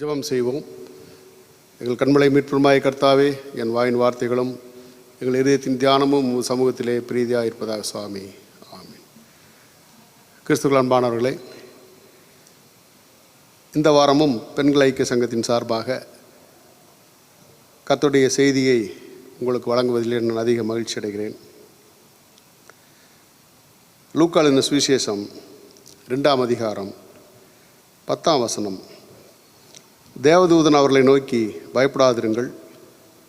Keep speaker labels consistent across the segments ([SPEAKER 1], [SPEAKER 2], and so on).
[SPEAKER 1] ஜெபம் செய்வோம். எங்கள் கண்மலை மீட்புமாய் கர்த்தாவே, என் வாயின் வார்த்தைகளும் எங்கள் இதயத்தின் தியானமும் சமூகத்திலே பிரீதியாக இருப்பதாக சுவாமி. ஆமீன். கிறிஸ்துவுக்குள் அன்பானவர்களே, இந்த வாரமும் பெண்கள் ஐக்கிய சங்கத்தின் சார்பாக கர்த்தருடைய செய்தியை உங்களுக்கு வழங்குவதில் நான் அதிக மகிழ்ச்சி அடைகிறேன். லூக்கா எழுதின சுவிசேஷம் 2ஆம் அதிகாரம் 10ஆம் வசனம். தேவதூதன் அவர்களை நோக்கி, பயப்படாதிருங்கள்,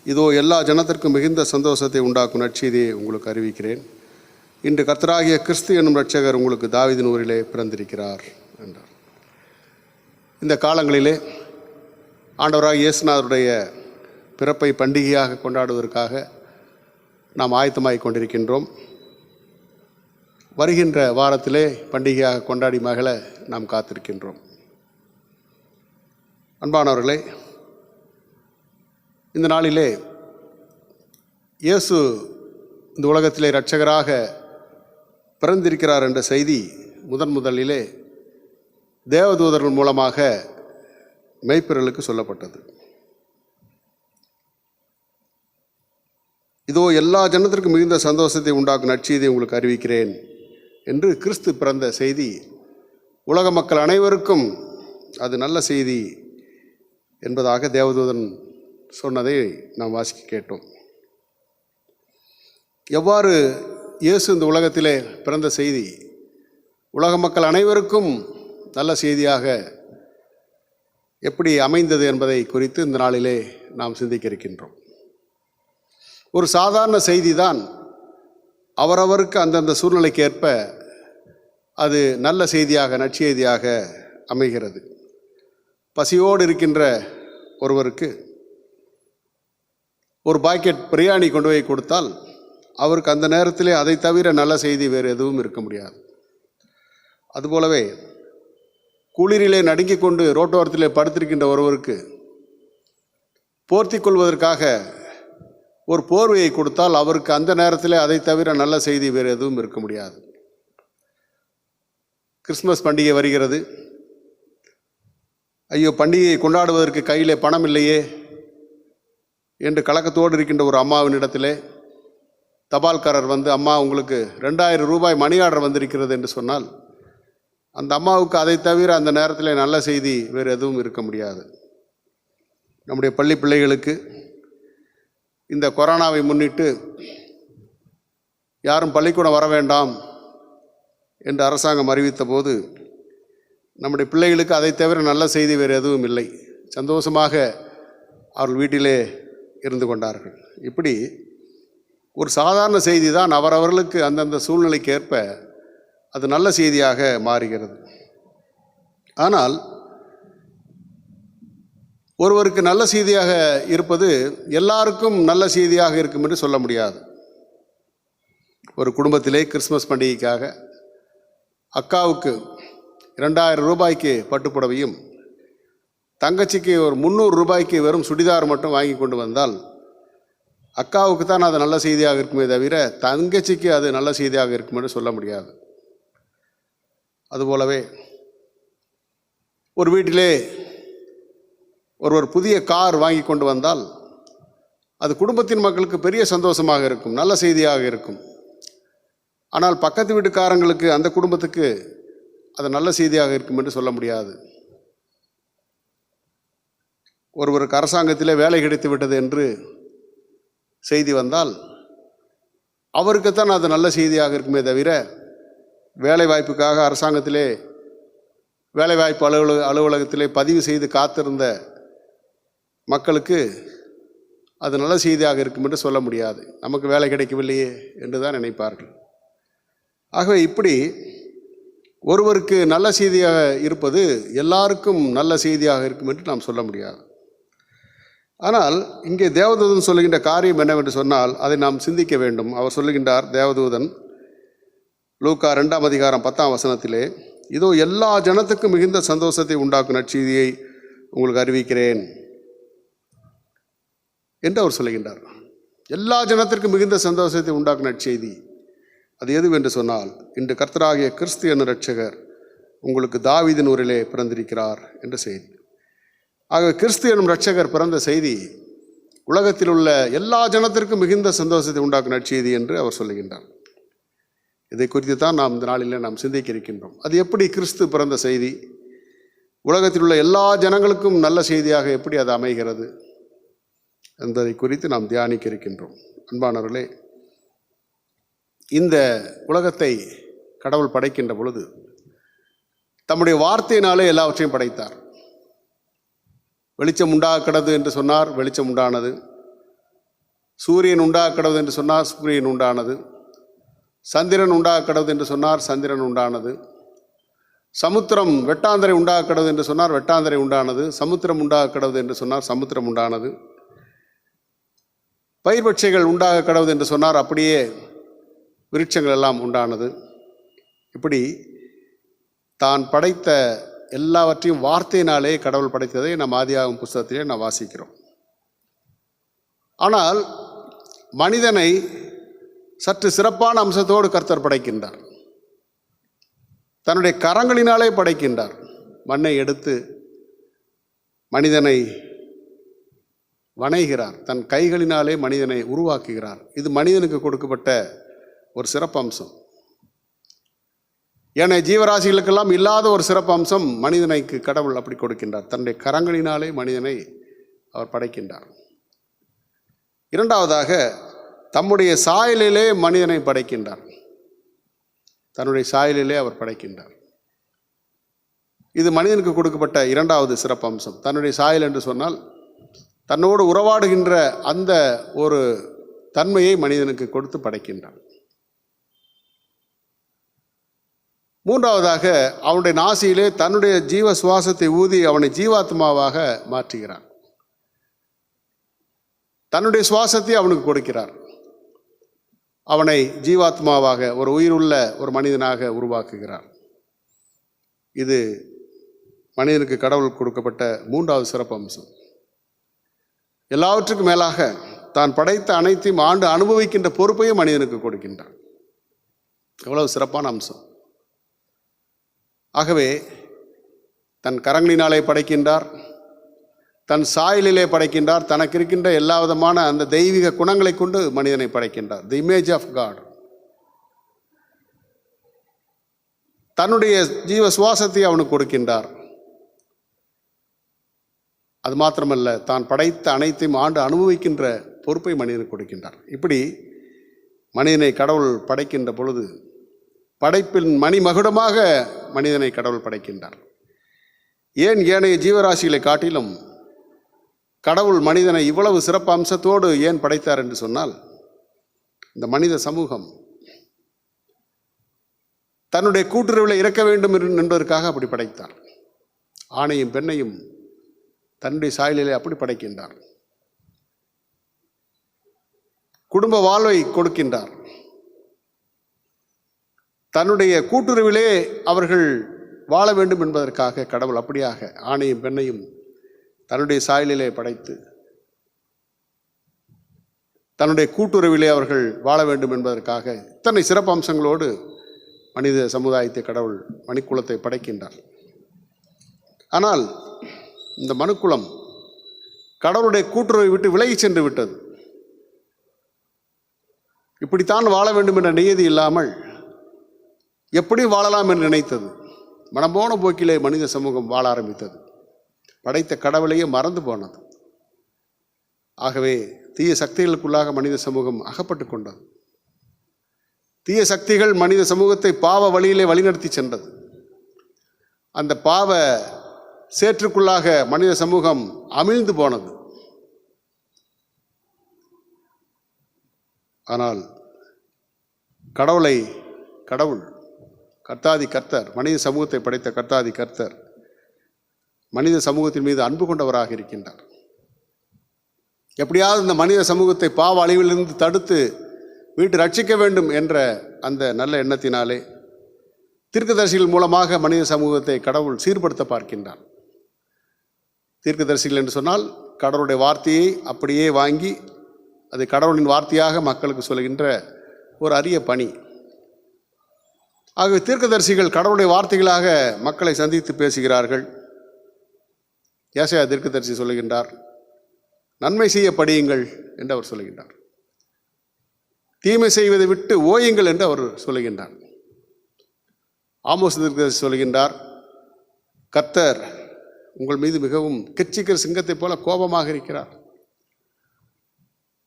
[SPEAKER 1] இதோ எல்லா ஜனத்திற்கும் மிகுந்த சந்தோஷத்தை உண்டாக்கும் நற்செய்தியை உங்களுக்கு அறிவிக்கிறேன். இன்று கர்த்தராகிய கிறிஸ்து என்னும் இரட்சகர் உங்களுக்கு தாவீதின் ஊரிலே பிறந்திருக்கிறார் என்றார். இந்த காலங்களிலே ஆண்டவராகிய இயேசுநாதருடைய பிறப்பை பண்டிகையாக கொண்டாடுவதற்காக நாம் ஆயத்தமாகிக் கொண்டிருக்கின்றோம். வருகின்ற வாரத்திலே பண்டிகையாக கொண்டாடி மகள நாம் காத்திருக்கின்றோம். அன்பானவர்களே, இந்த நாளிலே இயேசு இந்த உலகத்திலே இரட்சகராக பிறந்திருக்கிறார் என்ற செய்தி முதலிலே தேவதூதர்கள் மூலமாக மெய்ப்பொருளுக்கு சொல்லப்பட்டது. இதோ எல்லா ஜனத்திற்கும் மிகுந்த சந்தோஷத்தை உண்டாக்கும் நற்செய்தியை உங்களுக்கு அறிவிக்கிறேன் என்று கிறிஸ்து பிறந்த செய்தி உலக மக்கள் அனைவருக்கும் அது நல்ல செய்தி என்பதாக தேவதூதன் சொன்னதை நாம் வாசிக்க கேட்டோம். எவ்வாறு இயேசு இந்த உலகத்திலே பிறந்த செய்தி உலக மக்கள் அனைவருக்கும் நல்ல செய்தியாக எப்படி அமைந்தது என்பதை குறித்து இந்த நாளிலே நாம் சிந்திக்க இருக்கின்றோம். ஒரு சாதாரண செய்தி தான் அவரவருக்கு அந்தந்த சூழ்நிலைக்கு ஏற்ப அது நல்ல செய்தியாக நற்செய்தியாக அமைகிறது. பசியோடு இருக்கின்ற ஒருவருக்கு ஒரு பாக்கெட் பிரியாணி கொண்டு போய் கொடுத்தால் அவருக்கு அந்த நேரத்திலே அதை தவிர நல்ல செய்தி வேறு எதுவும் இருக்க முடியாது. அதுபோலவே குளிரிலே நடுங்கிக் கொண்டு ரோட்டோரத்திலே படுத்திருக்கின்ற ஒருவருக்கு போர்த்தி கொள்வதற்காக ஒரு போர்வையை கொடுத்தால் அவருக்கு அந்த நேரத்திலே அதை தவிர நல்ல செய்தி வேறு எதுவும் இருக்க முடியாது. கிறிஸ்மஸ் பண்டிகை வருகிறது. ஐயோ, பண்டிகையை கொண்டாடுவதற்கு கையிலே பணம் இல்லையே என்று கலக்கத்தோடு இருக்கின்ற ஒரு அம்மாவின் இடத்திலே தபால்காரர் வந்து, அம்மா உங்களுக்கு 2000 ரூபாய் மணி ஆர்டர் வந்திருக்கிறது என்று சொன்னால் அந்த அம்மாவுக்கு அதை தவிர அந்த நேரத்தில் நல்ல செய்தி வேறு எதுவும் இருக்க முடியாது. நம்முடைய பள்ளி பிள்ளைகளுக்கு இந்த கொரோனாவை முன்னிட்டு யாரும் பள்ளிக்கூடம் வர வேண்டாம் என்று அரசாங்கம் அறிவித்த போது நம்முடைய பிள்ளைகளுக்கு அதை தவிர நல்ல செய்தி வேறு எதுவும் இல்லை. சந்தோஷமாக அவர்கள் வீட்டிலே இருந்து கொண்டார்கள். இப்படி ஒரு சாதாரண செய்தி தான் அவரவர்களுக்கு அந்தந்த சூழ்நிலைக்கு ஏற்ப அது நல்ல செய்தியாக மாறுகிறது. ஆனால் ஒருவருக்கு நல்ல செய்தியாக இருப்பது எல்லாருக்கும் நல்ல செய்தியாக இருக்கும் என்று சொல்ல முடியாது. ஒரு குடும்பத்திலே கிறிஸ்மஸ் பண்டிகைக்காக அக்காவுக்கு 2000 ரூபாய்க்கு பட்டுப்புடவையும் தங்கச்சிக்கு ஒரு 300 ரூபாய்க்கு வெறும் சுடிதார் மட்டும் வாங்கி கொண்டு வந்தால் அக்காவுக்கு தான் அது நல்ல செய்தியாக இருக்குமே தவிர தங்கச்சிக்கு அது நல்ல செய்தியாக இருக்கும் என்று சொல்ல முடியாது. அதுபோலவே ஒரு வீட்டிலே ஒருவர் புதிய கார் வாங்கி கொண்டு வந்தால் அது குடும்பத்தின் மக்களுக்கு பெரிய சந்தோஷமாக இருக்கும், நல்ல செய்தியாக இருக்கும். ஆனால் பக்கத்து வீட்டுக்காரங்களுக்கு, அந்த குடும்பத்துக்கு அது நல்ல செய்தியாக இருக்கும் என்று சொல்ல முடியாது. ஒருவருக்கு அரசாங்கத்திலே வேலை கிடைத்து விட்டது என்று செய்தி வந்தால் அவருக்குத்தான் அது நல்ல செய்தியாக இருக்குமே தவிர வேலை வாய்ப்புக்காக அரசாங்கத்திலே வேலைவாய்ப்பு அலுவலகத்திலே பதிவு செய்து காத்திருந்த மக்களுக்கு அது நல்ல செய்தியாக இருக்கும் என்று சொல்ல முடியாது. நமக்கு வேலை கிடைக்கவில்லையே என்று தான் நினைப்பார்கள். ஆகவே இப்படி ஒருவருக்கு நல்ல செய்தியாக இருப்பது எல்லாருக்கும் நல்ல செய்தியாக இருக்கும் என்று நாம் சொல்ல முடியாது. ஆனால் இங்கே தேவதூதன் சொல்லுகின்ற காரியம் என்னவென்று சொன்னால் அதை நாம் சிந்திக்க வேண்டும். அவர் சொல்லுகின்றார், தேவதூதன் லூக்கா 2ஆம் அதிகாரம் 10ஆம் வசனத்திலே, இதோ எல்லா ஜனத்துக்கும் மிகுந்த சந்தோஷத்தை உண்டாக்கும் நற்செய்தியை உங்களுக்கு அறிவிக்கிறேன் என்று அவர் சொல்லுகின்றார். எல்லா ஜனத்திற்கும் மிகுந்த சந்தோஷத்தை உண்டாக்கும் நற்செய்தி அது எதுவென்று சொன்னால், இன்று கர்த்தராகிய கிறிஸ்து என்னும் இரட்சகர் உங்களுக்கு தாவீதின் ஊரிலே பிறந்திருக்கிறார் என்ற செய்தி. ஆகவே கிறிஸ்து எனும் இரட்சகர் பிறந்த செய்தி உலகத்தில் உள்ள எல்லா ஜனத்திற்கும் மிகுந்த சந்தோஷத்தை உண்டாக்கும் நற்செய்தி என்று அவர் சொல்லுகின்றார். இதை குறித்து தான் நாம் இந்த நாளில் நாம் சிந்திக்க இருக்கின்றோம். அது எப்படி கிறிஸ்து பிறந்த செய்தி உலகத்தில் உள்ள எல்லா ஜனங்களுக்கும் நல்ல செய்தியாக எப்படி அது அமைகிறது என்பதை குறித்து நாம் தியானிக்க இருக்கின்றோம். அன்பானவர்களே, இந்த உலகத்தை கடவுள் படைக்கின்ற பொழுது தம்முடைய வார்த்தையினாலே எல்லாவற்றையும் படைத்தார். வெளிச்சம் உண்டாக்கடது என்று சொன்னார், வெளிச்சம் உண்டானது. சூரியன் உண்டாக்கடது என்று சொன்னார், சூரியன் உண்டானது. சந்திரன் உண்டாக்கடது என்று சொன்னார், சந்திரன் உண்டானது. சமுத்திரம் வெட்டாந்தரை உண்டாக்கடது என்று சொன்னார், வெட்டாந்தரை உண்டானது. சமுத்திரம் உண்டாக்கடது என்று சொன்னார், சமுத்திரம் உண்டானது. பயிர் பட்சைகள் உண்டாக கடவுது என்று சொன்னார், அப்படியே விருட்சங்கள் எல்லாம் உண்டானது. இப்படி தான் படைத்த எல்லாவற்றையும் வார்த்தையினாலே கடவுள் படைத்ததை நம் ஆதியாகமம் புஸ்தகத்திலே நாம் வாசிக்கிறோம். ஆனால் மனிதனை சற்று சிறப்பான அம்சத்தோடு கர்த்தர் படைக்கின்றார். தன்னுடைய கரங்களினாலே படைக்கின்றார். மண்ணை எடுத்து மனிதனை வணைகிறார். தன் கைகளினாலே மனிதனை உருவாக்குகிறார். இது மனிதனுக்கு கொடுக்கப்பட்ட ஒரு சிறப்பம்சம். ஏன்னா ஜீவராசிகளுக்கெல்லாம் இல்லாத ஒரு சிறப்பம்சம் மனிதனைக்கு கடவுள் அப்படி கொடுக்கின்றார். தன்னுடைய கரங்களினாலே மனிதனை அவர் படைக்கின்றார். இரண்டாவதாக தம்முடைய சாயலிலே மனிதனை படைக்கின்றார். தன்னுடைய சாயலிலே அவர் படைக்கின்றார். இது மனிதனுக்கு கொடுக்கப்பட்ட இரண்டாவது சிறப்பம்சம். தன்னுடைய சாயல் என்று சொன்னால் தன்னோடு உறவாடுகின்ற அந்த ஒரு தன்மையை மனிதனுக்கு கொடுத்து படைக்கின்றார். மூன்றாவதாக அவனுடைய நாசியிலே தன்னுடைய ஜீவ சுவாசத்தை ஊதி அவனை ஜீவாத்மாவாக மாற்றுகிறார். தன்னுடைய சுவாசத்தை அவனுக்கு கொடுக்கிறார். அவனை ஜீவாத்மாவாக ஒரு உயிருள்ள ஒரு மனிதனாக உருவாக்குகிறார். இது மனிதனுக்கு கடவுள் கொடுக்கப்பட்ட மூன்றாவது சிறப்பு அம்சம். எல்லாவற்றுக்கும் மேலாக தான் படைத்த அனைத்தையும் ஆண்டு அனுபவிக்கின்ற பொறுப்பையும் மனிதனுக்கு கொடுக்கின்றார். எவ்வளவு சிறப்பான அம்சம்! ஆகவே தன் கரங்களினாலே படைக்கின்றார், தன் சாயலிலே படைக்கின்றார். தனக்கு இருக்கின்ற எல்லா விதமான அந்த தெய்வீக குணங்களை கொண்டு மனிதனை படைக்கின்றார். The image of God. தன்னுடைய ஜீவ சுவாசத்தை அவனுக்கு கொடுக்கின்றார். அது மாத்திரமல்ல, தான் படைத்த அனைத்தையும் ஆண்டு அனுபவிக்கின்ற பொறுப்பை மனிதனுக்கு கொடுக்கின்றார். இப்படி மனிதனை கடவுள் படைக்கின்ற பொழுது படைப்பின் மணிமகுடமாக மனிதனை கடவுள் படைக்கின்றார். ஏன் ஏனைய ஜீவராசிகளை காட்டிலும் கடவுள் மனிதனை இவ்வளவு சிறப்பு அம்சத்தோடு ஏன் படைத்தார் என்று சொன்னால், இந்த மனித சமூகம் தன்னுடைய கூட்டுறவில் இருக்க வேண்டும் என்பதற்காக அப்படி படைத்தார். ஆணையும் பெண்ணையும் தன்னுடைய சாயலிலே அப்படி படைக்கின்றார். குடும்ப வாழ்வை கொடுக்கின்றார். தன்னுடைய கூட்டுறவிலே அவர்கள் வாழ வேண்டும் என்பதற்காக கடவுள் அப்படியாக ஆணையும் பெண்ணையும் தன்னுடைய சாயலிலே படைத்து தன்னுடைய கூட்டுறவிலே அவர்கள் வாழ வேண்டும் என்பதற்காக இத்தனை சிறப்பு அம்சங்களோடு மனித சமுதாயத்தை கடவுள் மனிக்குலத்தை படைக்கின்றார். ஆனால் இந்த மனுக்குலம் கடவுளுடைய கூட்டுறவை விட்டு விலகி சென்று விட்டது. இப்படித்தான் வாழ வேண்டும் என்ற நியதி இல்லாமல் எப்படி வாழலாம் என்று நினைத்தது. மனம்போன போக்கிலே மனித சமூகம் வாழ ஆரம்பித்தது. படைத்த கடவுளையே மறந்து போனது. ஆகவே தீய சக்திகளுக்குள்ளாக மனித சமூகம் அகப்பட்டு கொண்டது. தீய சக்திகள் மனித சமூகத்தை பாவ வழியிலே வழிநடத்தி சென்றது. அந்த பாவ சேற்றுக்குள்ளாக மனித சமூகம் அமிழ்ந்து போனது. ஆனால் கடவுள் கர்த்தாதி கர்த்தர், மனித சமூகத்தை படைத்த கர்த்தாதி கர்த்தர் மனித சமூகத்தின் மீது அன்பு கொண்டவராக இருக்கின்றார். எப்படியாவது இந்த மனித சமூகத்தை பாவ அழிவிலிருந்து தடுத்து மீட்டு ரட்சிக்க வேண்டும் என்ற அந்த நல்ல எண்ணத்தினாலே தீர்க்கதரிசிகள் மூலமாக மனித சமூகத்தை கடவுள் சீர்படுத்த பார்க்கின்றார். தீர்க்கதரிசிகள் என்று சொன்னால் கடவுளுடைய வார்த்தையை அப்படியே வாங்கி அது கடவுளின் வார்த்தையாக மக்களுக்கு சொல்கின்ற ஒரு அரிய பணி. ஆகவே தீர்க்கதரிசிகள் கடவுளுடைய வார்த்தைகளாக மக்களை சந்தித்து பேசுகிறார்கள். ஏசாயா தீர்க்கதரிசி சொல்லுகின்றார், நன்மை செய்ய படியுங்கள் என்று அவர் சொல்லுகின்றார். தீமை செய்வதை விட்டு ஓயுங்கள் என்று அவர் சொல்லுகின்றார். ஆமோஸ் தீர்க்கதரிசி சொல்லுகின்றார், கர்த்தர் உங்கள் மீது மிகவும் கெச்சிக்கிற சிங்கத்தைப் போல கோபமாக இருக்கிறார்.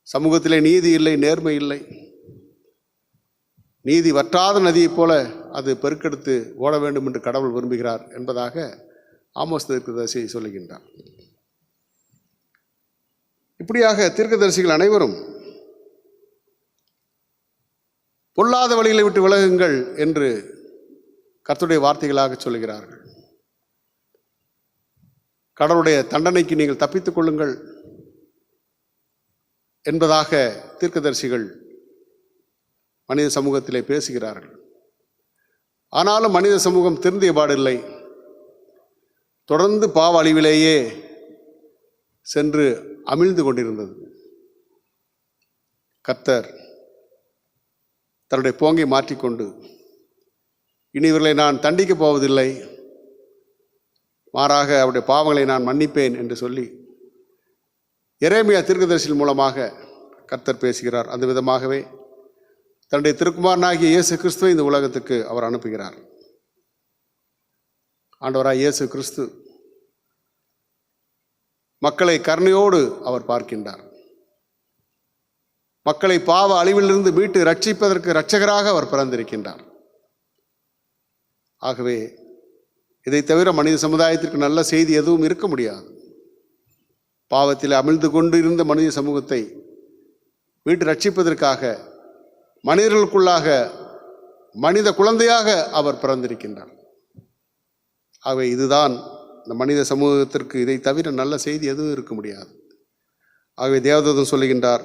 [SPEAKER 1] சமூகத்திலே நீதி இல்லை, நேர்மை இல்லை. நீதி வற்றாத நதியைப் போல அது பெருக்கெடுத்து ஓட வேண்டும் என்று கடவுள் விரும்புகிறார் என்பதாக ஆமோஸ் தீர்க்கதரிசி சொல்லுகின்றார். இப்படியாக தீர்க்கதரிசிகள் அனைவரும் பொல்லாத வழிகளை விட்டு விலகுங்கள் என்று கர்த்தருடைய வார்த்தைகளாக சொல்லுகிறார்கள். கடவுளுடைய தண்டனைக்கு நீங்கள் தப்பித்துக் கொள்ளுங்கள் என்பதாக தீர்க்கதரிசிகள் மனித சமூகத்திலே பேசுகிறார்கள். ஆனாலும் மனித சமூகம் திருந்திய பாடில்லை. தொடர்ந்து பாவ அழிவிலேயே சென்று அமிழ்ந்து கொண்டிருந்தது. கர்த்தர் தன்னுடைய போங்கை மாற்றிக்கொண்டு, இனி இவர்களை நான் தண்டிக்கப் போவதில்லை, மாறாக அவருடைய பாவங்களை நான் மன்னிப்பேன் என்று சொல்லி எரேமியா தீர்க்கதரிசியின் மூலமாக கர்த்தர் பேசுகிறார். அந்த விதமாகவே தன்னுடைய திருக்குமாரனாகிய இயேசு கிறிஸ்துவை இந்த உலகத்துக்கு அவர் அனுப்புகிறார். ஆண்டவராய் இயேசு கிறிஸ்து மக்களை கருணையோடு அவர் பார்க்கின்றார். மக்களை பாவ அழிவிலிருந்து மீட்டு ரட்சிப்பதற்கு இரட்சகராக அவர் பிறந்திருக்கின்றார். ஆகவே இதை தவிர மனித சமுதாயத்திற்கு நல்ல செய்தி எதுவும் இருக்க முடியாது. பாவத்தில் அமிழ்ந்து கொண்டு இருந்த மனித சமூகத்தை மீட்டு ரட்சிப்பதற்காக மனிதர்களுக்குள்ளாக மனித குழந்தையாக அவர் பிறந்திருக்கின்றார். ஆகவே இதுதான் இந்த மனித சமூகத்திற்கு, இதை தவிர நல்ல செய்தி எதுவும் இருக்க முடியாது. ஆகவே தேவதூதன் சொல்லுகின்றார்,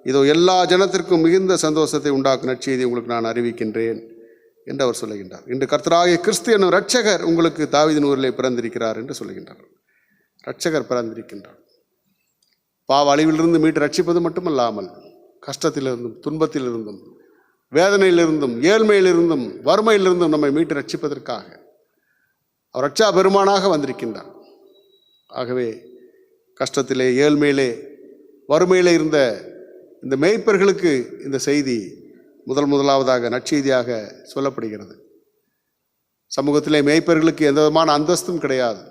[SPEAKER 1] இதோ எல்லா ஜனத்திற்கும் மிகுந்த சந்தோஷத்தை உண்டாக்கும் நற்செய்தி உங்களுக்கு நான் அறிவிக்கின்றேன் என்று அவர் சொல்லுகின்றார். இன்று கர்த்தராகிய கிறிஸ்து என்னும் இரட்சகர் உங்களுக்கு தாவீதின் ஊரிலே பிறந்திருக்கிறார் என்று சொல்லுகின்றார். இரட்சகர் பிறந்திருக்கின்றார். பாவ அழிவிலிருந்து மீட்டு ரட்சிப்பது மட்டுமல்லாமல் கஷ்டத்திலிருந்தும் துன்பத்திலிருந்தும் வேதனையிலிருந்தும் ஏழ்மையிலிருந்தும் வறுமையிலிருந்தும் நம்மை மீட்டு ரட்சிப்பதற்காக அவர் ரட்சா பெருமானாக வந்திருக்கின்றார். ஆகவே கஷ்டத்திலே, ஏழ்மையிலே, வறுமையிலே இருந்த இந்த மேய்ப்பர்களுக்கு இந்த செய்தி முதலாவதாக நற்செய்தியாக சொல்லப்படுகிறது. சமூகத்திலே மேய்ப்பர்களுக்கு எந்த விதமான அந்தஸ்தும் கிடையாது.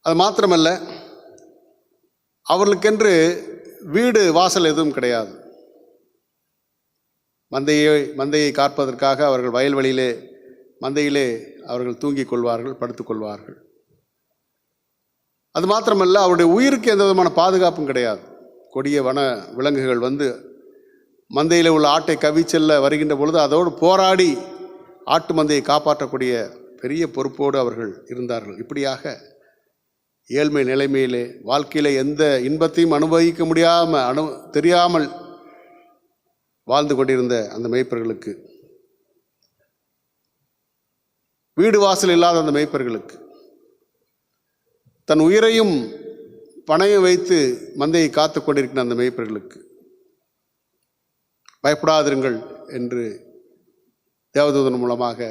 [SPEAKER 1] அது மாத்திரமல்ல, அவர்களுக்கென்று வீடு வாசல் எதுவும் கிடையாது. மந்தையை காப்பதற்காக அவர்கள் வயல்வெளியிலே மந்தையிலே அவர்கள் தூங்கிக் கொள்வார்கள், படுத்துக்கொள்வார்கள். அது மாத்திரமல்ல, அவருடைய உயிருக்கு எந்த விதமான பாதுகாப்பும் கிடையாது. கொடிய வன விலங்குகள் வந்து மந்தையில் உள்ள ஆட்டை கவிச்செல்ல வருகின்ற பொழுது அதோடு போராடி ஆட்டு மந்தையை காப்பாற்றக்கூடிய பெரிய பொறுப்போடு அவர்கள் இருந்தார்கள். இப்படியாக ஏழ்மை நிலைமையிலே வாழ்க்கையில் எந்த இன்பத்தையும் அனுபவிக்க தெரியாமல் வாழ்ந்து கொண்டிருந்த அந்த மேய்ப்பர்களுக்கு, வீடு வாசல் இல்லாத அந்த மேய்ப்பர்களுக்கு, தன் உயிரையும் பணையம் வைத்து மந்தையை காத்து கொண்டிருக்கிற அந்த மேய்ப்பர்களுக்கு பயப்படாதிருங்கள் என்று தேவதூதன் மூலமாக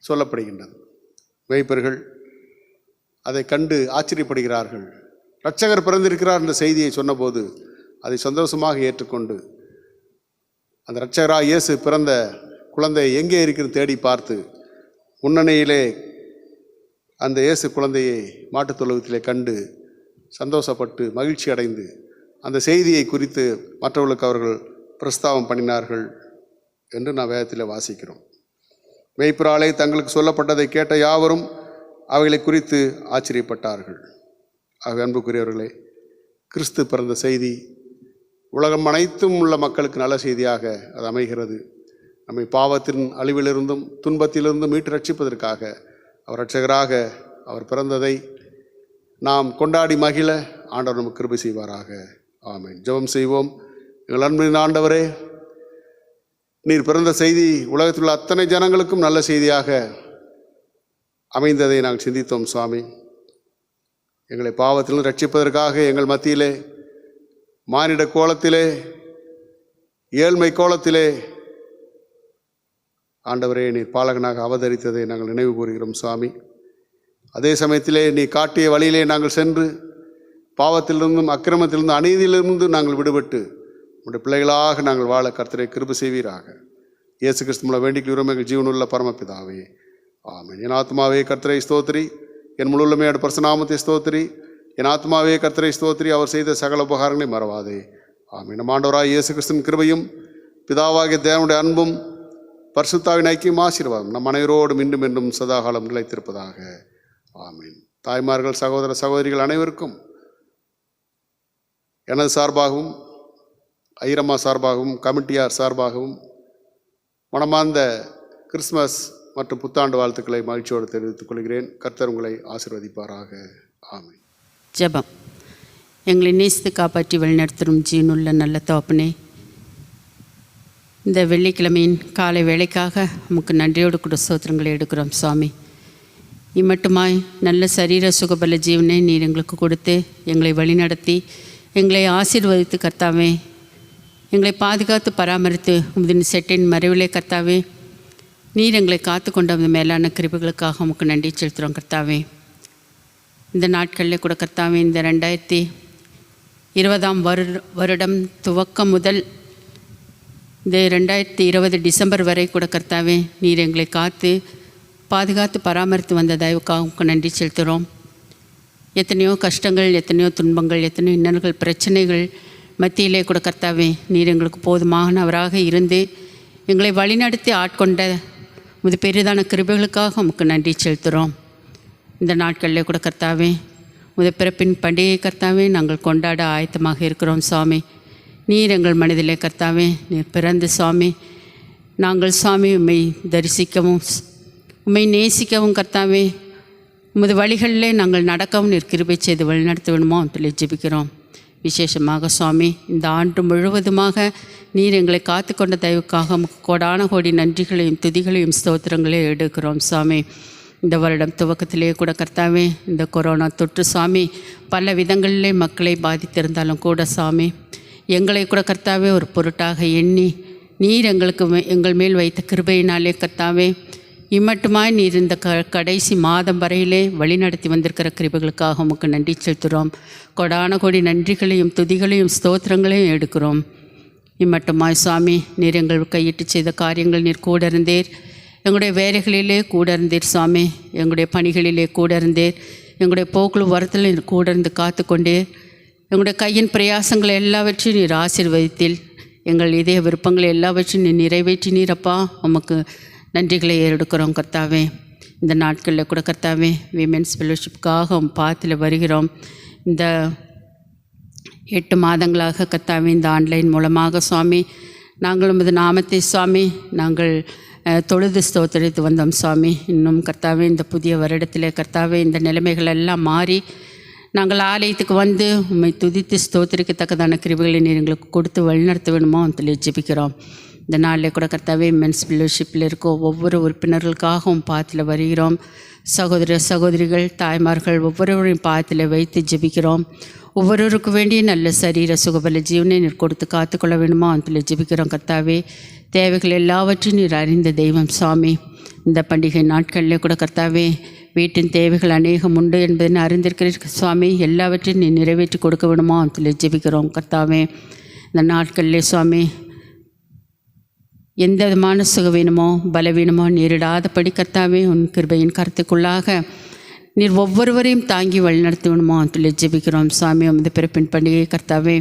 [SPEAKER 1] சொல்லப்படுகின்றது. மேய்ப்பர்கள் அதை கண்டு ஆச்சரியப்படுகிறார்கள். இரட்சகர் பிறந்திருக்கிறார் என்ற செய்தியை சொன்னபோது அதை சந்தோஷமாக ஏற்றுக்கொண்டு அந்த இரட்சகராக இயேசு பிறந்த குழந்தை எங்கே இருக்கிறது தேடி பார்த்து முன்னணியிலே அந்த இயேசு குழந்தையை மாட்டுத் தொழுவத்திலே கண்டு சந்தோஷப்பட்டு மகிழ்ச்சி அடைந்து அந்த செய்தியை குறித்து மற்றவர்களுக்கு அவர்கள் பிரஸ்தாபம் பண்ணினார்கள் என்று நான் வேதத்தில் வாசிக்கிறோம். மேய்ப்பராலே தங்களுக்கு சொல்லப்பட்டதை கேட்ட யாவரும் அவைகளை குறித்து ஆச்சரியப்பட்டார்கள். ஆக அன்புக்குரியவர்களே, கிறிஸ்து பிறந்த செய்தி உலகம் அனைத்தும் உள்ள மக்களுக்கு நல்ல செய்தியாக அது அமைகிறது. நம்மை பாவத்தின் அழிவிலிருந்தும் துன்பத்திலிருந்தும் மீட்டு ரட்சிப்பதற்காக அவர் இரட்சகராக அவர் பிறந்ததை நாம் கொண்டாடி மகிழ ஆண்டவர் நமக்கு கிருபை செய்வாராக. ஆமென். ஜெபம் செய்வோம். எங்கள் அன்பின் ஆண்டவரே, நீர் பிறந்த செய்தி உலகத்தில் உள்ள அத்தனை ஜனங்களுக்கும் நல்ல செய்தியாக அமைந்ததை நாங்கள் சிந்தித்தோம். சுவாமி, எங்களை பாவத்திலிருந்து ரட்சிப்பதற்காக எங்கள் மத்தியிலே மானிட கோலத்திலே, ஏழ்மை கோலத்திலே ஆண்டவரே நீர் பாலகனாக அவதரித்ததை நாங்கள் நினைவு கூறுகிறோம். சுவாமி, அதே சமயத்திலே நீ காட்டிய வழியிலே நாங்கள் சென்று பாவத்திலிருந்தும் அக்கிரமத்திலிருந்தும் அநீதியிலிருந்து நாங்கள் விடுபட்டு உடைய பிள்ளைகளாக நாங்கள் வாழ கர்த்தரை கிருபை செய்வீராக. இயேசு கிறிஸ்து மூலம் வேண்டிக் உரிமைகள் ஜீவனுள்ள பரமபிதாவே, ஆமென். என் ஆத்மாவே கர்த்தரை ஸ்தோத்திரி, என் முழு உள்ளமையோட பரிசுநாமத்தை ஸ்தோத்திரி. என் ஆத்மாவே கர்த்தரை ஸ்தோத்திரி, அவர் செய்த சகல உபகாரங்களை மறவாதே. ஆமென். நம் ஆண்டவராகிய இயேசு கிறிஸ்துவின் கிருபையும் பிதாவாகிய தேவனுடைய அன்பும் பரிசுத்தாவின் ஐக்கியம் ஆசீர்வாதம் நம் அனைவரோடும் இன்றும் என்றும் சதாகாலம் நிலைத்திருப்பதாக. ஆமென். தாய்மார்கள், சகோதர சகோதரிகள் அனைவருக்கும் எனது சார்பாகவும் ஐரம்மா சார்பாகவும் கமிட்டியார் சார்பாகவும் மனமார்ந்த கிறிஸ்மஸ் மற்றும் புத்தாண்டு வாழ்த்துக்களை மகிழ்ச்சியோடு தெரிவித்துக் கொள்கிறேன். கர்த்தர் உங்களை ஆசீர்வதிப்பாராக. ஆமென்.
[SPEAKER 2] ஜெபம். எங்களை நேசித்து காப்பாற்றி வழிநடத்தும் ஜீவனுள்ள நல்ல தகப்பனே, இந்த வெள்ளிக்கிழமையின் காலை வேளைக்காக நமக்கு நன்றியோடு கூட ஸ்தோத்திரங்களை எடுக்கிறோம் சுவாமி. இம்மட்டுமாய் நல்ல சரீர சுகபல ஜீவனை நீர் எங்களுக்கு கொடுத்து எங்களை வழிநடத்தி எங்களை ஆசீர்வதித்து கர்த்தாவே, எங்களை பாதுகாத்து பராமரித்து உமது செட்டின் மறைவிலே கர்த்தாவே நீர் எங்களை காத்து கொண்ட அந்த மேலான கிருபைகளுக்காக உமக்கு நன்றி செலுத்துகிறோம் கர்த்தாவே. இந்த நாட்களில் கூட கர்த்தாவே, இந்த 2020 வருடம் துவக்கம் முதல் இந்த 2020 டிசம்பர் வரை கூட கர்த்தாவே நீர் எங்களை காத்து பாதுகாத்து பராமரித்து வந்த தயவுக்காக உமக்கு நன்றி செலுத்துகிறோம். எத்தனையோ கஷ்டங்கள், எத்தனையோ துன்பங்கள், எத்தனையோ இன்னல்கள், பிரச்சனைகள் மத்தியிலே கூட கர்த்தாவே நீர் எங்களுக்கு போதுமானவராக இருந்து எங்களை வழிநடத்தி ஆட்கொண்ட உமது பெரிதான கிருபைகளுக்காக உமக்கு நன்றி செலுத்துகிறோம். இந்த நாட்களில் கூட கர்த்தாவே உமது பிறப்பின் பண்டிகை கர்த்தாவே நாங்கள் கொண்டாட ஆயத்தமாக இருக்கிறோம் சுவாமி. நீர் எங்கள் மனதிலே கர்த்தாவே நீர் பிறந்து சுவாமி நாங்கள் சுவாமி உம்மை தரிசிக்கவும் உம்மை நேசிக்கவும் கர்த்தாவே உமது வழிகளிலே நாங்கள் நடக்கவும் நீர் கிருபை செய்து வழிநடத்த வேணுமோ சொல்லி ஜெபிக்கிறோம். விசேஷமாக சுவாமி இந்த ஆண்டு முழுவதுமாக நீர் எங்களை காத்து கொண்ட தயவுக்காக கோடான கோடி நன்றிகளையும் துதிகளையும் ஸ்தோத்திரங்களையும் எடுக்கிறோம் சுவாமி. இந்த வருடம் துவக்கத்திலே கூட கர்த்தாவே இந்த கொரோனா தொற்று சுவாமி பல விதங்களிலே மக்களை பாதித்திருந்தாலும் கூட சுவாமி எங்களை கூட கர்த்தாவே ஒரு பொருட்டாக எண்ணி நீர் எங்கள் மேல் வைத்த கிருபையினாலே கர்த்தாவே இம்மட்டுமாய் நீர் இந்த கடைசி மாதம் வரையிலே வழிநடத்தி வந்திருக்கிற கிருபைகளுக்காக உமக்கு நன்றி செலுத்துகிறோம். கொடான கோடி நன்றிகளையும் துதிகளையும் ஸ்தோத்திரங்களையும் எடுக்கிறோம். இம்மட்டுமாய் சுவாமி நீர் எங்கள் கையிட்டு செய்த காரியங்கள் நீர் கூட இருந்தீர். எங்களுடைய வேலைகளிலே கூட இருந்தீர் சுவாமி. எங்களுடைய பணிகளிலே கூட இருந்தீர். எங்களுடைய போக்குள் வரத்தில் நீர் கூட இருந்து காத்து கொண்டீர். எங்களுடைய கையின் பிரயாசங்களை எல்லாவற்றையும் நீர் ஆசீர்வதித்தீர். எங்கள் இதய விருப்பங்களை எல்லாவற்றையும் நீர் நிறைவேற்றினீரப்பா. உமக்கு நன்றிகளை எடுக்கிறோம் கர்த்தாவே. இந்த நாட்களில் கூட கர்த்தாவே விமென்ஸ் ஃபெலோஷிப்புக்காக பாத்தில் வருகிறோம். இந்த 8 மாதங்களாக கர்த்தாவே இந்த ஆன்லைன் மூலமாக சுவாமி நாங்கள் உமது நாமத்தை சுவாமி நாங்கள் தொழுது ஸ்தோத்திரித்து வந்தோம் சுவாமி. இன்னும் கர்த்தாவே இந்த புதிய வருடத்தில் கர்த்தாவே இந்த நிலைமைகள் எல்லாம் மாறி நாங்கள் ஆலயத்துக்கு வந்து உம்மை துதித்து ஸ்தோத்திரிக்கத்தக்கதான கிருபைகளை நீர் எங்களுக்கு கொடுத்து வழிநடத்த வேணுமோ சொல்லி ஜெபிக்கிறோம். இந்த நாளில் கூட கர்த்தாவே மென்ஸ் ஃபெலோஷிப்பில் இருக்கோம் ஒவ்வொரு உறுப்பினர்களுக்காகவும் பாத்தில் வருகிறோம். சகோதர சகோதரிகள், தாய்மார்கள் ஒவ்வொருவரையும் பாத்தில் வைத்து ஜெபிக்கிறோம். ஒவ்வொருவருக்கு வேண்டிய நல்ல சரீர சுகபல ஜீவனை நீர் கொடுத்து காத்துக்கொள்ள வேணுமா அதில் ஜெபிக்கிறோம் கர்த்தாவே. தேவைகள் எல்லாவற்றையும் நீர் அறிந்த தெய்வம் சுவாமி. இந்த பண்டிகை நாட்களில் கூட கர்த்தாவே வீட்டின் தேவைகள் அநேகம் உண்டு என்பதை அறிந்திருக்கிறீர்கள் சுவாமி. எல்லாவற்றையும் நீ நிறைவேற்றி கொடுக்க வேணுமா அதில் ஜெபிக்கிறோம் கர்த்தாவே. இந்த நாட்களிலே சுவாமி எந்த விதமான சுகவீனமோ பலவீனமோ நேரிடாதபடி கர்த்தாவே உன் கிருபையின் கருத்துக்குள்ளாக நீர் ஒவ்வொருவரையும் தாங்கி வழிநடத்தணுமோ அதில் ஜெபிக்கிறோம் சுவாமி. உமது பிறப்பின் பண்டிகை கர்த்தாவே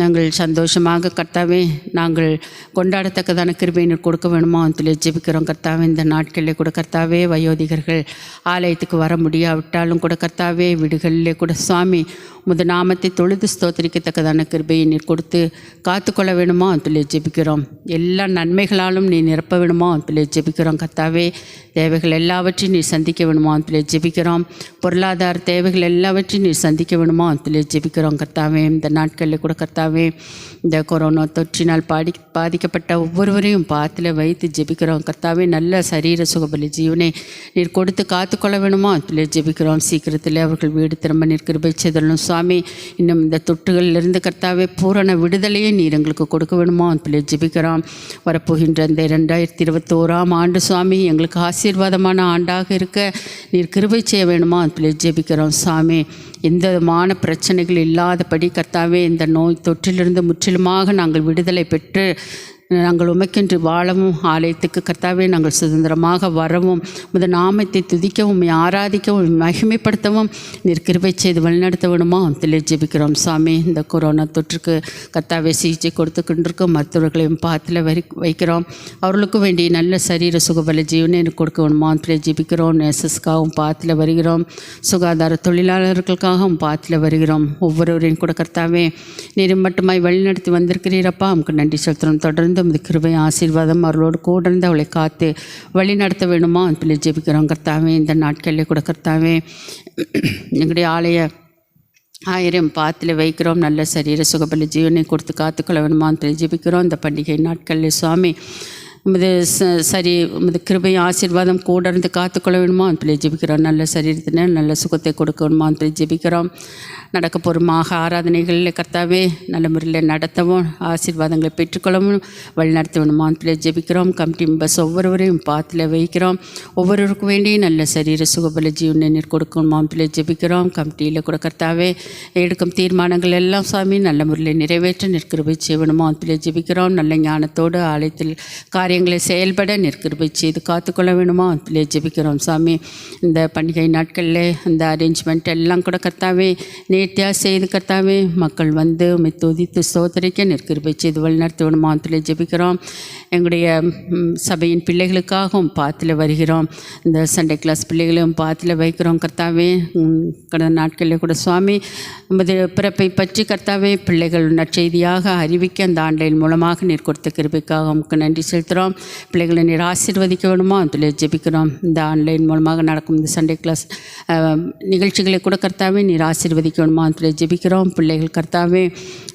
[SPEAKER 2] நாங்கள் சந்தோஷமாக கர்த்தாவே நாங்கள் கொண்டாடத்தக்கதான கிருபை நீர் கொடுக்க வேணுமோ அதில் ஜெபிக்கிறோம் கர்த்தாவே. இந்த நாட்களில் கூட கர்த்தாவே வயோதிகர்கள் ஆலயத்துக்கு வர முடியாவிட்டாலும் கூட கர்த்தாவே வீடுகளிலே கூட சுவாமி உமது நாமத்தை தொழுது ஸ்தோத்திரிக்கத்தக்கதான கிருபையை நீர் கொடுத்து காத்துக்கொள்ள வேணுமோ அதில் ஜெபிக்கிறோம். எல்லா நன்மைகளாலும் நீ நிரப்ப வேணுமோ அதில் ஜெபிக்கிறோம் கர்த்தாவே. தேவைகள் எல்லாவற்றையும் நீர் சந்திக்க வேணுமோ அதில் ஜெபிக்கிறோம். பொருளாதார தேவைகள் எல்லாவற்றையும் நீர் சந்திக்க வேணுமோ அதில் ஜெபிக்கிறோம் கர்த்தாவே. இந்த நாட்களில் கூட கர்த்தாவே கர்த்தாவே. இந்த கொரோனா தொற்றினால் பாதிக்கப்பட்ட ஒவ்வொருவரையும் பாத்தில் வைத்து ஜெபிக்கிறோம் கர்த்தாவே. நல்ல சரீர சுகபலி ஜீவனை நீர் கொடுத்து காத்துக்கொள்ள வேணுமா அதில் ஜெபிக்கிறோம். சீக்கிரத்தில் அவர்கள் வீடு திரும்ப நீர் கிருபை செய்தரணும் சுவாமி. இன்னும் இந்த தொற்றுகளிலிருந்து கர்த்தாவே பூரண விடுதலையை நீர் எங்களுக்கு கொடுக்க வேணுமா அதில் ஜெபிக்கிறோம். வரப்போகின்ற இந்த 2021 ஆண்டு சுவாமி எங்களுக்கு ஆசீர்வாதமான ஆண்டாக இருக்க நீர் கிருபை செய்ய வேணுமா அதில் ஜெபிக்கிறோம் சுவாமி. எந்த விதமான பிரச்சனைகள் இல்லாதபடி கர்த்தாவே இந்த நோய் தொற்றிலிருந்து முற்றிலுமாக நாங்கள் விடுதலை பெற்று நாங்கள் உமைக்கென்று வாழவும் ஆலயத்துக்கு கர்த்தாவே நாங்கள் சுதந்திரமாக வரவும் உமது நாமத்தை துதிக்கவும் ஆராதிக்கவும் மகிமைப்படுத்தவும் நீர் கிருபை செய்து வழிநடத்த வேணுமா அதில் ஜெபிக்கிறோம் சாமி. இந்த கொரோனா தொற்றுக்கு கர்த்தாவே சிகிச்சை கொடுத்து கொண்டிருக்கும் மருத்துவர்களையும் பாத்தில் வைக்கிறோம். அவர்களுக்கு வேண்டிய நல்ல சரீர சுகபல ஜீவனை எனக்கு கொடுக்க வேணுமா அதில் ஜெபிக்கிறோம். நர்சஸ்க்காகவும் பாத்தில் வருகிறோம். சுகாதார தொழிலாளர்களுக்காகவும் பாத்தில் வருகிறோம். ஒவ்வொருவரையும் கூட கர்த்தாவே நீர் மட்டுமாய் வழிநடத்தி வந்திருக்கிறீரப்பா. நமக்கு நன்றி செலுத்துகிறோம். தொடர்ந்து உமது கிருபை ஆசீர்வாதம் அவர்களோடு கூட இருந்து அவளை காத்து வழி நடத்த வேணுமா அதில் ஜெபிக்கிறோம் கர்த்தாவே. இந்த நாட்களில் கூட கர்த்தாவே எங்களுடைய ஆலய 1000 பாத்தில் வைக்கிறோம். நல்ல சரீர சுகபல ஜீவனை கொடுத்து காத்துக்கொள்ள வேணுமா அதில் ஜெபிக்கிறோம். இந்த பண்டிகை நாட்களில் சுவாமி உமது உமது கிருபை ஆசீர்வாதம் கூட இருந்து காத்துக்கொள்ள வேணுமா அதில் ஜெபிக்கிறோம். நல்ல சரீரத்தினர் நல்ல சுகத்தை கொடுக்க வேணுமா அதில் ஜெபிக்கிறோம். நடக்க போருமாக ஆராதனைகளில் கர்த்தாவே நல்ல முறையில் நடத்தவும் ஆசீர்வாதங்களை பெற்றுக்கொள்ளவும் வழிநடத்த வேணுமா அதில் ஜெபிக்கிறோம். கமிட்டி மெம்பர்ஸ் ஒவ்வொருவரையும் பாத்தில் வைக்கிறோம். ஒவ்வொருவருக்கும் வேண்டிய நல்ல சரீர சுகபல ஜீவனை நீர் கொடுக்கணுமா அதில் ஜெபிக்கிறோம். கமிட்டியில் கூட கர்த்தாவே எடுக்கும் தீர்மானங்கள் எல்லாம் சாமி நல்ல முறையில் நிறைவேற்ற நிற்கிருபை செய்யணுமா அதில் ஜெபிக்கிறோம். நல்ல ஞானத்தோடு ஆலயத்தில் காரியங்களை செயல்பட நிற்கிருபை செய்து காத்துக்கொள்ள வேணுமா அதில் ஜெபிக்கிறோம் சாமி. இந்த பண்டிகை நாட்களில் இந்த அரேஞ்ச்மெண்ட் எல்லாம் கூட கர்த்தாவே நேர்த்தியாக செய்து கர்த்தாவே மக்கள் வந்து துதித்து ஸ்தோத்திரிக்க நிற்கிருபை செய்து வழிநடத்த வேணுமா அதில் ஜெபிக்கிறோம். எங்களுடைய சபையின் பிள்ளைகளுக்காகவும் பாத்தில் வருகிறோம். இந்த சண்டே கிளாஸ் பிள்ளைகளையும் பாத்தில் வைக்கிறோம் கர்த்தாவே. கடந்த நாட்களில் கூட சுவாமி நமது பிறப்பை பற்றி கர்த்தாவே பிள்ளைகள் நற்செய்தியாக அறிவிக்க அந்த ஆன்லைன் மூலமாக நீர் கொடுத்த கிருபைக்காக நமக்கு நன்றி செலுத்துகிறோம். பிள்ளைகளை நீர் ஆசீர்வதிக்க வேணுமா அதில் ஜெபிக்கிறோம். இந்த ஆன்லைன் மூலமாக நடக்கும் இந்த சண்டே கிளாஸ் நிகழ்ச்சிகளை கூட கர்த்தாவே நீர் ஆசீர்வதிக்க வேணுமா அதில் ஜெபிக்கிறோம். பிள்ளைகள் கர்த்தாவே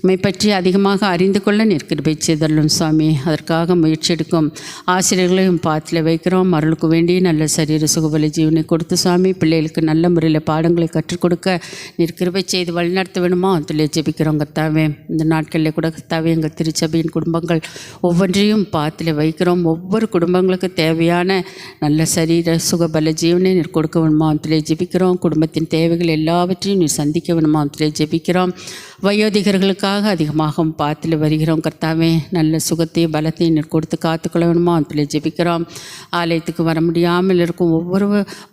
[SPEAKER 2] மை பற்றி அதிகமாக அறிந்து கொள்ள நீர் கிருபை செய்தருளும் சுவாமி. அதற்காக முயற்சி எடுக்கும் ஆசிரியர்களையும் பாத்தில் வைக்கிறோம். அவர்களுக்கு வேண்டிய நல்ல சரீர சுகபல ஜீவனை கொடுத்து சுவாமி பிள்ளைகளுக்கு நல்ல முறையில் பாடங்களை கற்றுக் கொடுக்க நீர் கிருபை செய்து வழிநடத்த வேணுமா அதில் ஜெபிக்கிறோம் கர்த்தாவே. இந்த நாட்களில் கூட கர்த்தாவே எங்கள் திருச்சபையின் குடும்பங்கள் ஒவ்வொன்றையும் பாத்தில் வைக்கிறோம். ஒவ்வொரு குடும்பங்களுக்கு தேவையான நல்ல சரீர சுகபல ஜீவனை நீர் கொடுக்க வேணுமா அதில் ஜெபிக்கிறோம். குடும்பத்தின் தேவைகள் எல்லாவற்றையும் நீர் சந்திக்க வேணுமா அதில் ஜெபிக்கிறோம். வயோதிகர்களுக்காக அதிகமாக பாத்தில் வருகிறோம் கர்த்தாவே. நல்ல சுகத்தையும் பலத்தையும் நீர் கொடுத்து காத்துக்கொள்ள வேணுமா அதில் ஜெபிக்கிறோம். ஆலயத்துக்கு வர முடியாமல் இருக்கும் ஒவ்வொரு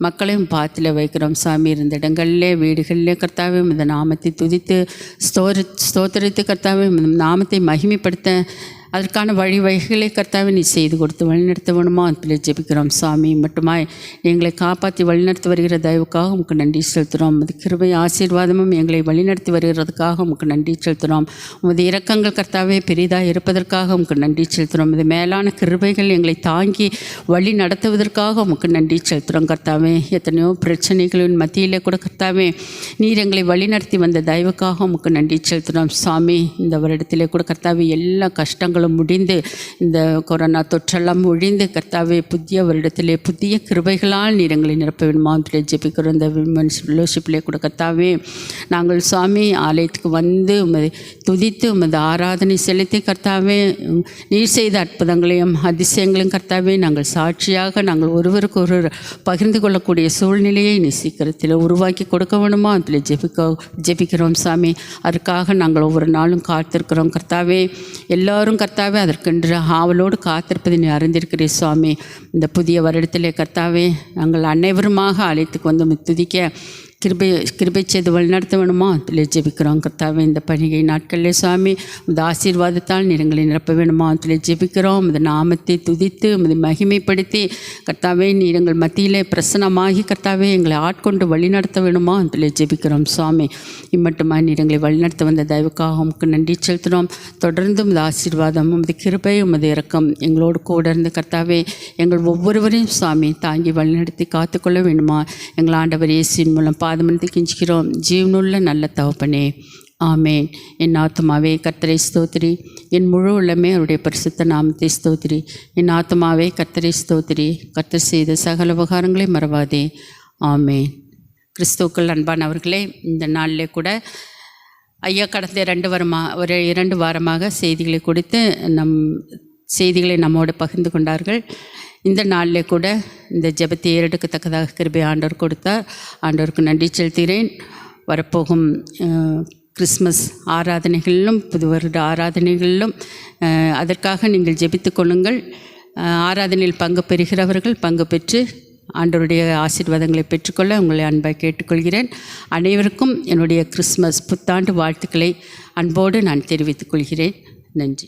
[SPEAKER 2] மக்களையும் பாத்தில் வைக்கிறோம் சாமி. இருந்த இடங்களிலே வீடுகளிலே கர்த்தாவே இந்த நாமத்தை துதித்து ஸ்தோத்திரித்து கர்த்தாவே நாமத்தை மகிமைப்படுத்த அதற்கான வழிவகைகளை கர்த்தாவே நீ செய்து கொடுத்து வழிநடத்த வேணுமா அதில் ஜெபிக்கிறோம் சாமி. மட்டுமாய் எங்களை காப்பாற்றி வழிநடத்தி வருகிற தயவுக்காக உமக்கு நன்றி செலுத்துகிறோம். உமது கிருபை ஆசீர்வாதமும் எங்களை வழிநடத்தி வருகிறதுக்காக உமக்கு நன்றி செலுத்துகிறோம். உமது இரக்கங்கள் கர்த்தாவே பெரிதாக இருப்பதற்காக உமக்கு நன்றி செலுத்துகிறோம். இது மேலான கிருபைகள் எங்களை தாங்கி வழி நடத்துவதற்காக உமக்கு நன்றி செலுத்துகிறோம் கர்த்தாவே. எத்தனையோ பிரச்சனைகளின் மத்தியிலே கூட கர்த்தாவே நீர் எங்களை வழிநடத்தி வந்த தயவுக்காக உமக்கு நன்றி செலுத்துகிறோம் சாமி. இந்த வருடத்திலே கூட கர்த்தாவே எல்லா கஷ்டங்களும் முடிந்து இந்த கொரோனா தொற்றெல்லாம் ஒழிந்து கர்த்தாவே புதிய வருடத்திலே புதிய கிருபைகளால் நீர் எங்களை நிரப்ப வேணுமா அதில் ஜெபிக்கிறோம். இந்த விமன்ஸ் ஃபெல்லோஷிப்பிலே கூட கர்த்தாவே நாங்கள் சுவாமி ஆலயத்துக்கு வந்து உமது துதித்து உமது ஆராதனை செலுத்தி கர்த்தாவே நீர் செய்த அற்புதங்களையும் அதிசயங்களையும் கர்த்தாவே நாங்கள் சாட்சியாக நாங்கள் ஒருவருக்கு ஒருவர் பகிர்ந்து கொள்ளக்கூடிய சூழ்நிலையை நீ சீக்கிரத்தில் உருவாக்கி கொடுக்க வேணுமா அதில் ஜெபிக்கிறோம் சாமி. அதற்காக நாங்கள் ஒவ்வொரு நாளும் காத்திருக்கிறோம் கர்த்தாவே. எல்லோரும் கர்த்தாவே அதற்கென்று ஆவலோடு காத்திருப்பதை நீ அறிந்திருக்கிறீர் சுவாமி. இந்த புதிய வருடத்திலே கர்த்தாவே நாங்கள் அனைவருமாக ஆலயத்துக்கு வந்து துதிக்க கிருபை செய்து வழிநடத்த வேணுமா அதில் ஜெபிக்கிறோம் கர்த்தாவே. இந்த பண்டிகை நாட்களிலே சுவாமி இந்த ஆசீர்வாதத்தால் நீரங்களை நிரப்ப வேணுமா அதில் ஜெபிக்கிறோம். இந்த நாமத்தை துதித்து உமது மகிமைப்படுத்தி கர்த்தாவே நீர் எங்கள் மத்தியிலே பிரசன்னமாகி கர்த்தாவே எங்களை ஆட்கொண்டு வழிநடத்த வேணுமா அதில் ஜெபிக்கிறோம் சுவாமி. இம்மட்டுமா நீர் எங்களை வழிநடத்த வந்த தயவுக்காக உமக்கு நன்றி செலுத்துகிறோம். தொடர்ந்து உமது ஆசீர்வாதம் உமது கிருபை உமது இரக்கம் எங்களோடு கூட இருந்து கர்த்தாவே எங்கள் ஒவ்வொருவரையும் சுவாமி தாங்கி வழிநடத்தி காத்துக்கொள்ள வேணுமா எங்கள் ஆண்டவர் இயேசுவின் மூலம் பாதமணித்து கெஞ்சுகிறோம். ஜீவனுள்ள நல்ல தகப்பனே, ஆமேன். என் ஆத்துமாவே கர்த்தரை ஸ்தோத்திரி, என் முழு உள்ளமே அவருடைய பரிசுத்த நாமத்தை ஸ்தோத்திரி. என் ஆத்துமாவே கர்த்தரை ஸ்தோத்திரி, கர்த்தர் செய்த சகல உபகாரங்களை மறவாதே. ஆமேன். கிறிஸ்துவுக்குள் அன்பானவர்களே, இந்த நாளிலே கூட ஐயா கடந்த 2 வாரமாக செய்திகளை கொடுத்து செய்திகளை நம்மோடு பகிர்ந்து கொண்டார்கள். இந்த நாளிலே கூட இந்த ஜெபத்தை ஏறெடுக்கத்தக்கதாக கிருபை ஆண்டவர் கொடுத்தார். ஆண்டவருக்கு நன்றி செலுத்துகிறேன். வரப்போகும் கிறிஸ்மஸ் ஆராதனைகளிலும் புது வருட ஆராதனைகளிலும் அதற்காக நீங்கள் ஜெபித்து கொள்ளுங்கள். ஆராதனையில் பங்கு பெறுகிறவர்கள் பங்கு பெற்று ஆண்டவருடைய ஆசீர்வாதங்களை பெற்றுக்கொள்ள உங்களை அன்பாய் கேட்டுக்கொள்கிறேன். அனைவருக்கும் என்னுடைய கிறிஸ்மஸ் புத்தாண்டு வாழ்த்துக்களை அன்போடு நான் தெரிவித்துக் கொள்கிறேன். நன்றி.